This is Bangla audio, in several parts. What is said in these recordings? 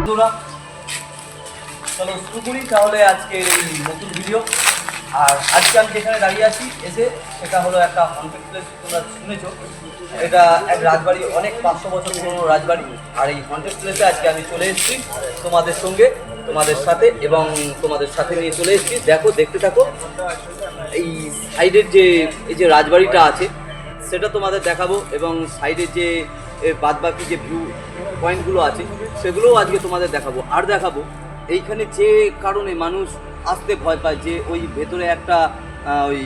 বন্ধুরা চলো শুরু করি তাহলে আজকে এই নতুন ভিডিও। আর আজকে আমি যেখানে দাঁড়িয়ে আছি এসে সেটা হলো একটা হন্টেড প্লেস। তোমরা শুনেছো এটা এক রাজবাড়ি, অনেক 500 বছর পুরনো রাজবাড়ি। আর এই হন্টেড প্লেসে আজকে আমি চলে এসেছি তোমাদের সঙ্গে, তোমাদের সাথে এবং তোমাদের সাথে নিয়ে চলে এসেছি। দেখো, দেখতে থাকো। এই সাইডের যে এই যে রাজবাড়িটা আছে সেটা তোমাদের দেখাবো এবং সাইডের যে বাদবাকি যে ভিউ পয়েন্টগুলো আছে সেগুলোও আজকে তোমাদের দেখাবো। আর দেখাবো এইখানে যে কারণে মানুষ আসতে ভয় পায়, যে ওই ভেতরে একটা ওই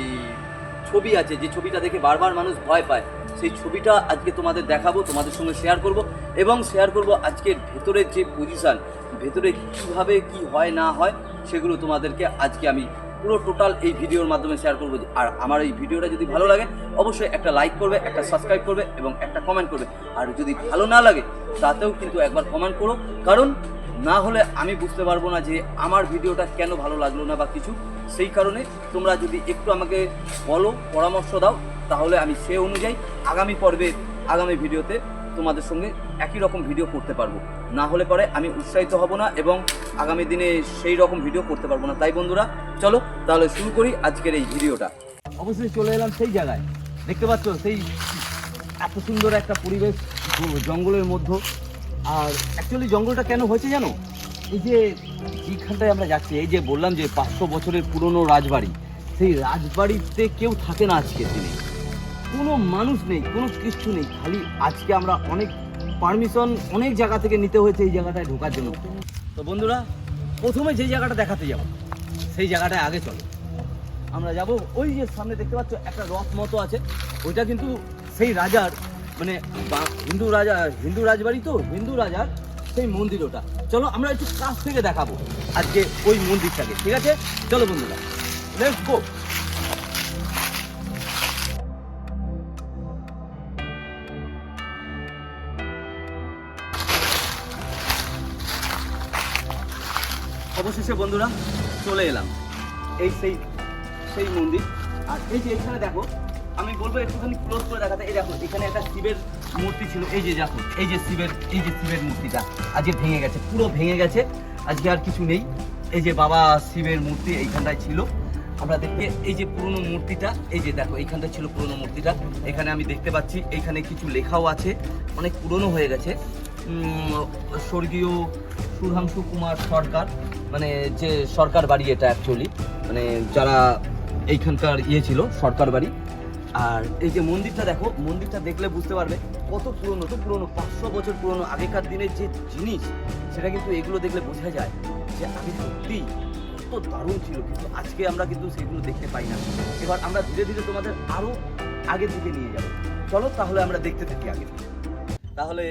ছবি আছে, যে ছবিটা দেখে বারবার মানুষ ভয় পায়, সেই ছবিটা আজকে তোমাদের দেখাবো, তোমাদের সঙ্গে শেয়ার করব এবং শেয়ার করব আজকের ভেতরের যে পজিশান, ভেতরে কীভাবে কি হয় না হয় সেগুলো তোমাদেরকে আজকে আমি পুরো টোটাল এই ভিডিওর মাধ্যমে শেয়ার করবো। আর আমার এই ভিডিওটা যদি ভালো লাগে অবশ্যই একটা লাইক করবে, একটা সাবস্ক্রাইব করবে এবং একটা কমেন্ট করবে। আর যদি ভালো না লাগে তাতেও কিন্তু একবার কমেন্ট করো, কারণ না হলে আমি বুঝতে পারবো না যে আমার ভিডিওটা কেন ভালো লাগলো না বা কিছু। সেই কারণে তোমরা যদি একটু আমাকে বলো, পরামর্শ দাও, তাহলে আমি সে অনুযায়ী আগামী পর্বে আগামী ভিডিওতে তোমাদের সঙ্গে একই রকম ভিডিও করতে পারবো। না হলে পরে আমি উৎসাহিত হব না এবং আগামী দিনে সেই রকম ভিডিও করতে পারবো না। তাই বন্ধুরা চলো তাহলে শুরু করি আজকের এই ভিডিওটা। অবশ্যই চলে এলাম সেই জায়গায়, দেখতে পাচ্ছ সেই এত সুন্দর একটা পরিবেশ জঙ্গলের মধ্যে। আর অ্যাকচুয়ালি জঙ্গলটা কেন হয়েছে জানো? এই যে যেখানটায় আমরা যাচ্ছি, এই যে বললাম যে 500 বছরের পুরনো রাজবাড়ি, সেই রাজবাড়িতে কেউ থাকে না আজকের দিনে, কোনো মানুষ নেই, কোনো কিছু নেই। খালি আজকে আমরা অনেক পারমিশন অনেক জায়গা থেকে নিতে হয়েছে এই জায়গাটায় ঢোকার জন্য। তো বন্ধুরা প্রথমে যে জায়গাটা দেখাতে যাব সেই জায়গাটায় আগে চলো আমরা যাব। ওই যে সামনে দেখতে পাচ্ছ একটা রথ মতো আছে, ওইটা কিন্তু সেই রাজার মানে হিন্দু রাজবাড়ি, তো হিন্দু রাজার সেই মন্দির ওটা। চলো আমরা একটু কাছ থেকে দেখাবো আজকে ওই মন্দিরটাকে, ঠিক আছে? চলো বন্ধুরা, লেটস গো। অবশেষে বন্ধুরা চলে এলাম এই সেই মন্দির। আর এই যে এখানে দেখো, আমি বলবো একটুখানি ক্লোজ করে দেখাতে। এই দেখো এখানে একটা শিবের মূর্তি ছিল, এই যে দেখো এই যে শিবের মূর্তিটা আজকে ভেঙে গেছে, পুরো ভেঙে গেছে, আজকে আর কিছু নেই। এই যে বাবা শিবের মূর্তি এইখানটায় ছিল, আমরা দেখতে এই যে পুরনো মূর্তিটা, এই যে দেখো এইখানটায় ছিল পুরনো মূর্তিটা। এখানে আমি দেখতে পাচ্ছি এইখানে কিছু লেখাও আছে, অনেক পুরনো হয়ে গেছে। স্বর্গীয় সুধাংশু কুমার সরকার, মানে যে সরকার বাড়ি এটা অ্যাকচুয়ালি, মানে যারা এইখানকার ছিল সরকার বাড়ি। আর এই যে মন্দিরটা দেখো, মন্দিরটা দেখলে বুঝতে পারবে কত পুরনো, তো পুরনো 500 বছর পুরনো আগেকার দিনের যে জিনিস, সেটা কিন্তু এগুলো দেখলে বোঝা যায় যে আগে সত্যি কত দারুণ ছিল। কিন্তু আজকে আমরা কিন্তু সেগুলো দেখতে পাই না। এবার আমরা ধীরে ধীরে তোমাদের আরো আগের দিকে নিয়ে যাব। চলো তাহলে আমরা দেখতে থাকি আগে। তাহলে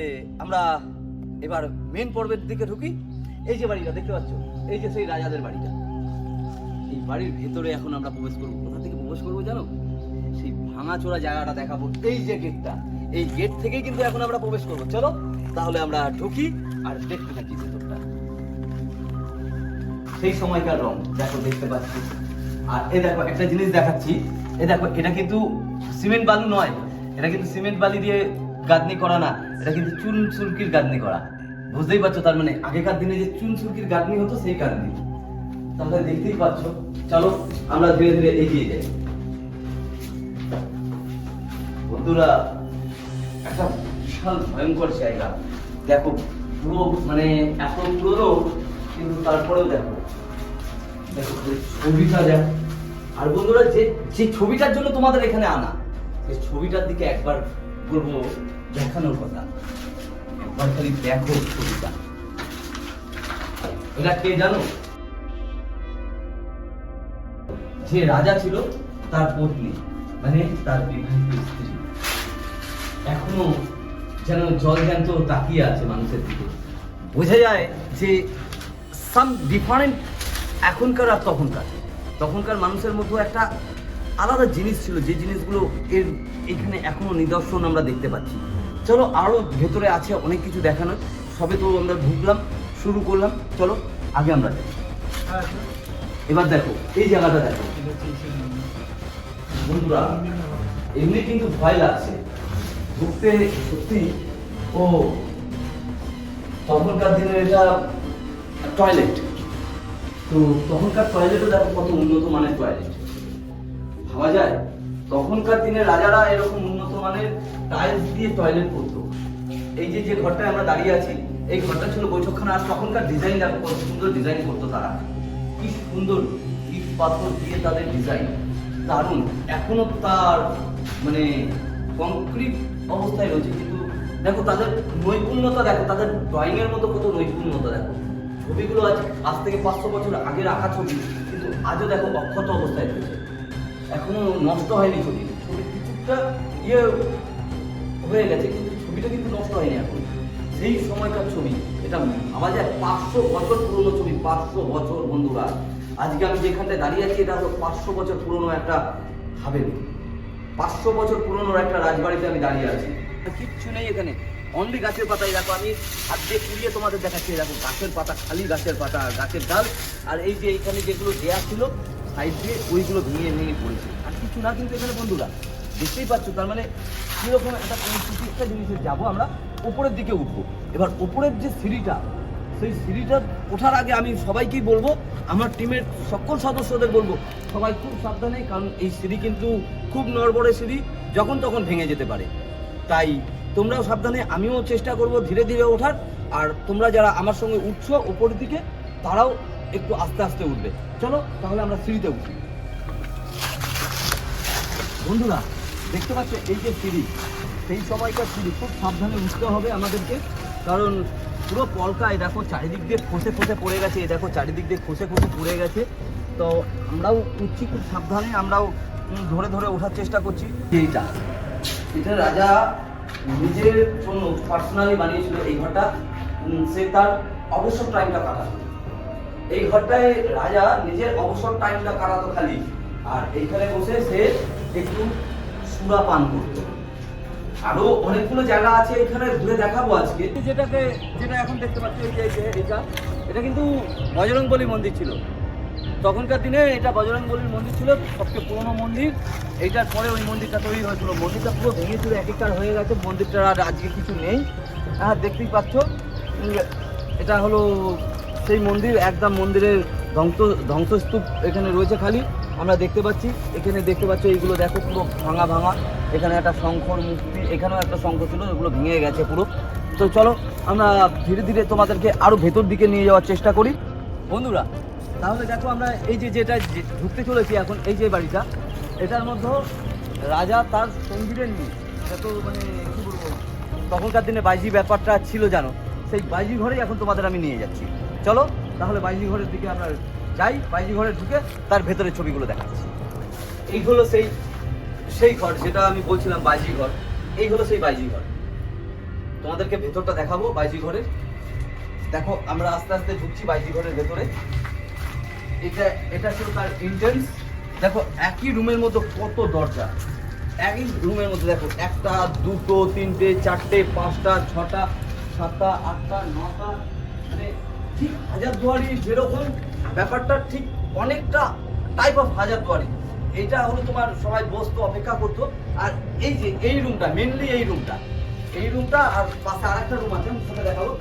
আমরা এবার মেন পর্বের দিকে ঢুকি। এই যে বাড়িটা দেখতে পাচ্ছ, এই যে সেই রাজাদের বাড়িটা, এই বাড়ির ভেতরে এখন আমরা প্রবেশ করবো। কোথা থেকে প্রবেশ করবো জানো? সেই ভাঙাচোরা জায়গাটা দেখাবো, এই যে গেটটা, এই গেট থেকেই কিন্তু এখন আমরা প্রবেশ করবো। চলো তাহলে আমরা ঢুকি আর দেখতে থাকি ভেতরটা। সেই সময়কার রং দেখো, দেখতে পাচ্ছি। আর এই দেখো একটা জিনিস দেখাচ্ছি, এই দেখো এটা কিন্তু সিমেন্ট বালু নয়, এটা কিন্তু সিমেন্ট বালি দিয়ে গাঁথনি করা না, এটা কিন্তু চুন সুরকির গাঁথনি করা। বুঝতেই পারছো, তার মানে আগেকার দিনে যে চুন সুরকির গাঁথনি হতো সেই গাঁথনি। তাহলে দেখতেই পাচ্ছ, চলো আমরা ধীরে ধীরে এগিয়ে যাই। বন্ধুরা একটা বিশাল ভয়ঙ্কর জায়গা, দেখো পুরো মানে এত পুরো, কিন্তু তারপরেও দেখো দেখো ছবিটা দেখো। আর বন্ধুরা যে ছবিটার জন্য তোমাদের এখানে আনা, সেই ছবিটার দিকে একবার বলবো দেখানোর কথা, একবার খালি দেখো ছবিটা। এটা কে জানো? যে রাজা ছিল তার পত্নী, মানে তার বিবাহিত স্ত্রী, এখনো যেন জল জ্যান্ত তাকিয়ে আছে মানুষের দিকে। বোঝা যায় যে সাম ডিফারেন্ট এখনকার আর তখনকার মানুষের মধ্যে একটা আলাদা জিনিস ছিল, যে জিনিসগুলো এখানে এখনো নিদর্শন আমরা দেখতে পাচ্ছি। চলো আরো ভেতরে আছে অনেক কিছু দেখানোর, সবে তো আমরা ঢুকলাম, শুরু করলাম, চলো আগে আমরা যাই। এবার দেখো এই জায়গাটা দেখো বন্ধুরা, এমনি কিন্তু ভয় লাগছে ঢুকতে সত্যি। ও তখনকার দিনে এটা টয়লেট। তো তখনকার টয়লেটও দেখো কত উন্নত মানের টয়লেট, ভাবা যায় তখনকার দিনে রাজারা এরকম উন্নত মানের টাইলস দিয়ে টয়লেট করতো। এই যে যে ঘরটায় আমরা দাঁড়িয়ে আছি, এই ঘরটা ছিল বৈঠকখানা। আর তখনকার ডিজাইন দেখো কত সুন্দর ডিজাইন করতো তারা, কি সুন্দর ইট পাথর দিয়ে তাদের ডিজাইন, দারুণ। এখনো তার মানে কংক্রিট অবস্থায় রয়েছে, কিন্তু দেখো তাদের নৈপুণ্যতা, দেখো তাদের ড্রয়িং এর মতো কত নৈপুণ্যতা। দেখো ছবিগুলো আজ থেকে 500 বছর আগে রাখা ছবি, কিন্তু আজও দেখো অক্ষত অবস্থায় রয়েছে, এখনো নষ্ট হয়নি ছবি। ছবির কিছুটা ইয়ে হয়ে গেছে, কিন্তু ছবিটা কিন্তু নষ্ট হয়নি এখন, সেই সময়কার ছবি। এটা ভাবা যায় 500 বছর পুরনো ছবি, 500 বছর বন্ধুরা। আজকে আমি যেখানটায় দাঁড়িয়ে আছি এটা হলো 500 বছর পুরনো একটা হাভেলি, 500 বছর পুরনো একটা রাজবাড়িতে আমি দাঁড়িয়ে আছি। কিচ্ছু নেই এখানে, অনলি গাছের পাতাই। দেখো আমি হাত দিয়ে কুড়িয়ে তোমাদের দেখাচ্ছি, দেখো গাছের পাতা, খালি গাছের পাতা, গাছের ডাল। আর এই যে এখানে যেগুলো দেয়া ছিল সাইড দিয়ে, ওইগুলো ভেঙে ভেঙে পড়েছে, আর কিছু না। কিন্তু এখানে বন্ধুরা দেখতেই পাচ্ছ, তার মানে কীরকম একটা একটা জিনিসে যাবো আমরা, উপরের দিকে উঠবো। এবার উপরের যে সিঁড়িটা, সেই সিঁড়িটা ওঠার আগে আমি সবাইকেই বলবো, আমার টিমের সকল সদস্যদের বলবো, সবাই খুব সাবধানে, কারণ এই সিঁড়ি কিন্তু খুব নড়বড়ে সিঁড়ি, যখন তখন ভেঙে যেতে পারে। তাই তোমরাও সাবধানে, আমিও চেষ্টা করব ধীরে ধীরে ওঠার। আর তোমরা যারা আমার সঙ্গে উঠছো উপরের দিকে, তারাও একটু আস্তে আস্তে উঠবে। চলো তাহলে আমরা সিঁড়িতে উঠি। বন্ধুরা দেখতে পাচ্ছ এই যে সিঁড়ি, সেই সময়কার সিঁড়ি, খুব সাবধানে উঠতে হবে আমাদেরকে, কারণ পুরো পলকায় দেখো চারিদিক দিয়ে খসে খসে পড়ে গেছে। দেখো চারিদিক দিয়ে খসে খসে পড়ে গেছে। তো আমরাও উঠছি খুব সাবধানে, আমরাও ধরে ধরে ওঠার চেষ্টা করছি। এটা রাজা নিজের জন্য পার্সোনালি বানিয়েছিল এই ঘরটা, সে তার অবসর টাইমটা কাটাতো এই ঘরটায়। রাজা নিজের অবসর টাইমটা কাটাতো খালি, আর এইখানে বসে সে একটু সুরা পান করতো। আরো অনেকগুলো জায়গা আছে এখানে ঘুরে দেখাবো আজকে। যেটা এখন দেখতে পাচ্ছ, এই যে এটা কিন্তু বজরংবলী মন্দির ছিল তখনকার দিনে। এটা বজরংবলীর মন্দির ছিল, সবচেয়ে পুরনো মন্দির। এইটার পরে ওই মন্দিরটা তৈরি হয়েছিল। মন্দিরটা পুরো ভেঙেছিল, একেকার হয়ে গেছে মন্দিরটার, আর আজকে কিছু নেই। হ্যাঁ দেখতেই পাচ্ছ, এটা হলো সেই মন্দির। একদম মন্দিরের ধ্বংসস্তূপ এখানে রয়েছে খালি, আমরা দেখতে পাচ্ছি। এখানে দেখতে পাচ্ছ এইগুলো দেখো পুরো ভাঙা ভাঙা। এখানে একটা শঙ্খর মূর্তি, এখানেও একটা শঙ্খ ছিল, এগুলো ভেঙে গেছে পুরো। তো চলো আমরা ধীরে ধীরে তোমাদেরকে আরো ভেতর দিকে নিয়ে যাওয়ার চেষ্টা করি বন্ধুরা। তাহলে দেখো আমরা এই যেটা ঢুকতে চলেছি এখন, এই যে বাড়িটা, এটার মধ্যে রাজা তার সঙ্গীদের নিয়ে, এটা তো মানে কী বলবো, তখনকার দিনে বাইজি ব্যাপারটা ছিল জানো, সেই বাইজি ঘরেই এখন তোমাদের আমি নিয়ে যাচ্ছি। চলো তাহলে বাইজি ঘরের দিকে আমরা যাই, বাইজি ঘরে ঢুকে তার ভেতরের ছবিগুলো দেখাচ্ছি। এই হলো সেই ঘর যেটা আমি বলছিলাম বাইজি ঘর। এই হলো সেই বাইজি ঘর, তোমাদেরকে ভেতরটা দেখাবো বাইজি ঘরের। দেখো আমরা আস্তে আস্তে ঢুকছি বাইজি ঘরের ভেতরে। এটা ছিল তার এন্ট্রান্স। দেখো একই রুমের মধ্যে কত দরজা, একই রুমের মধ্যে দেখো 1টা 2টো 3টে 4টে 5টা 6টা 7টা 8টা 9টা, মানে ঠিক হাজারদুয়ারি যেরকম ব্যাপারটা, ঠিক অনেকটা টাইপ অফ হাজারদুয়ারি। এইটা হলো তোমার সবাই বসতো, অপেক্ষা করতো। আর এই যে এই রুমটা, মেনলি এই রুমটা আর পাশে আরেকটা রুম আছে, আমি সেটা দেখাবো।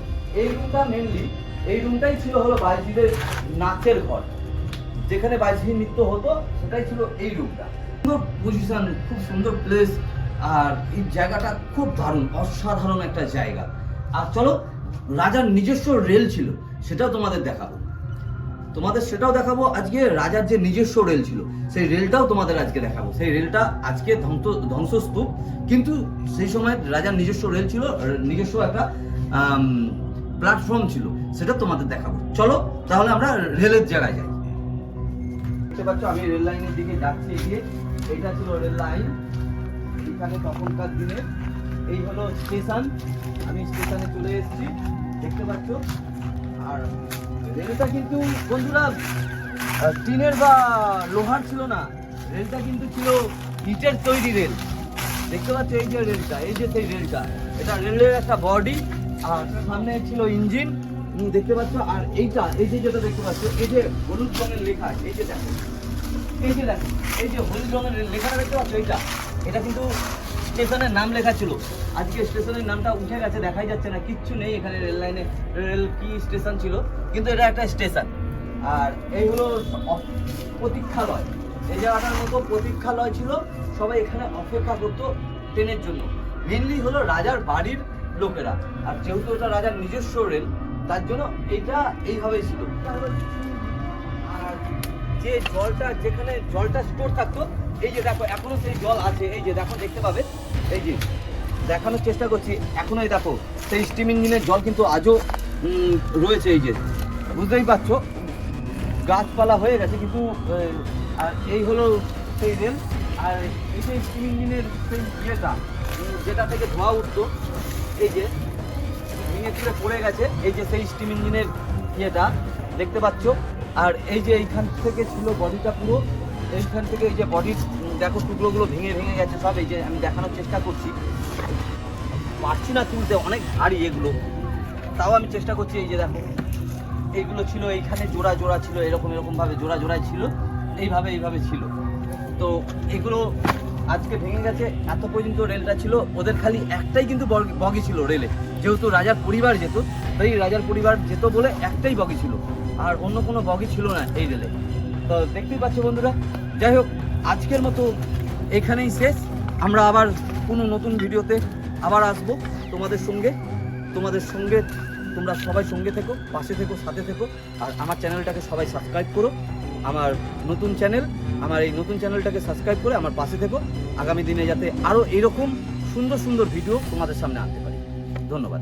এই রুমটা মেনলি, এই রুমটাই ছিল হলো বাইজিদের নাচের ঘর, যেখানে বাইজি নৃত্য হতো, সেটাই ছিল এই রুমটা। সুন্দর পজিশন, খুব সুন্দর প্লেস, আর এই জায়গাটা খুব দারুণ, অসাধারণ একটা জায়গা। আর চলো রাজার নিজস্ব রেল ছিল, সেটাও তোমাদের দেখাবো। সেটাও দেখাবো আজকে। রাজার যে নিজস্ব রেল ছিল, সেই রেলটাও তোমাদের আজকে দেখাবো। সেই রেলটা আজকে ধ্বংসস্তূপ, কিন্তু সেই সময় রাজার নিজস্ব রেল ছিল, নিজস্ব একটা প্ল্যাটফর্ম ছিল, সেটা তোমাদের দেখাবো। চলো তাহলে আমরা রেলের জায়গায় যাই। দেখতে পাচ্ছ আমি রেল লাইনের দিকে যাচ্ছি এগিয়ে। এইটা ছিল রেল লাইন, এখানে তখনকার দিনে। এই হলো স্টেশন, আমি স্টেশনে চলে এসেছি, দেখতে পাচ্ছ। আর রেলটা কিন্তু বন্ধুরা টিনের বা লোহার ছিল না, রেলটা কিন্তু ছিল ইটের তৈরি রেল। দেখতে পাচ্ছ এই যে রেলটা, এই যে সেই রেলটা, এটা রেলের একটা বডি, আর সামনে ছিল ইঞ্জিন, দেখতে পাচ্ছ। আর এইটা, এই যে যেটা দেখতে পাচ্ছ, এই যে হলুদ রঙের লেখা, এই যে দেখো, এই যে হলুদ রঙের লেখাটা দেখতে পাচ্ছ, এটা কিন্তু স্টেশনের নাম লেখা ছিল। আজকে স্টেশনের নামটা উঠে গেছে, দেখাই যাচ্ছে না, কিচ্ছু নেই এখানে রেল লাইনে। রেল কি স্টেশন ছিল, কিন্তু এটা একটা স্টেশন। আর এই হলো প্রতীক্ষালয়। এই জায়গাটার মতো প্রতীক্ষালয় ছিল, সবাই এখানে অপেক্ষা করতো ট্রেনের জন্য। মেনলি হলো রাজার বাড়ির লোকেরা, আর যেহেতু এটা রাজার নিজস্ব রেল, তার জন্য এটা এইভাবেই ছিল। আর যে জলটা, যেখানে জলটা স্টোর থাকতো, এই যে দেখো এখনো সেই জল আছে, এই যে দেখো, দেখতে পাবে, এই যে দেখানোর চেষ্টা করছি, এখনো এই দেখো সেই স্টিম ইঞ্জিনের জল কিন্তু আজও রয়েছে। এই যে বুঝতেই পারছো, গাছপালা হয়ে গেছে কিন্তু। আর এই হলো সেই রেল। আর এই যে স্টিম ইঞ্জিনের সেই ইয়েটা, যেটা থেকে ধোঁয়া উঠতো, এই যে ভেঙে চুরে পড়ে গেছে, এই যে সেই স্টিম ইঞ্জিনের ইয়েটা দেখতে পাচ্ছ। আর এই যে এইখান থেকে ছিল বডিটা পুরো, এইখান থেকে এই যে বডির দেখো টুকরোগুলো ভেঙে ভেঙে গেছে সব। এই যে আমি দেখানোর চেষ্টা করছি, পারছি না তুলতে, অনেক ভারী এগুলো, তাও আমি চেষ্টা করছি। এই যে দেখো এইগুলো ছিল, এইখানে জোড়া জোড়া ছিল, এরকম এরকমভাবে জোড়া জোড়ায় ছিল, এইভাবে ছিল। তো এগুলো আজকে ভেঙে গেছে। এত পর্যন্ত রেলটা ছিল, ওদের খালি একটাই কিন্তু বগি ছিল রেলে, যেহেতু রাজার পরিবার যেত, তাই রাজার পরিবার যেত বলে একটাই বগি ছিল, আর অন্য কোনো বগি ছিল না এই রেলে। তো দেখতেই পাচ্ছ বন্ধুরা, যাই হোক আজকের মতো এখানেই শেষ। আমরা আবার কোনো নতুন ভিডিওতে আবার আসবো তোমাদের সঙ্গে। তোমরা সবাই সঙ্গে থেকো, পাশে থেকো, সাথে থেকো। আর আমার চ্যানেলটাকে সবাই সাবস্ক্রাইব করো, আমার নতুন চ্যানেল, আমার এই নতুন চ্যানেলটাকে সাবস্ক্রাইব করে আমার পাশে থেকো, আগামী দিনে যাতে আরও এরকম সুন্দর সুন্দর ভিডিও তোমাদের সামনে আনতে পারি। ধন্যবাদ।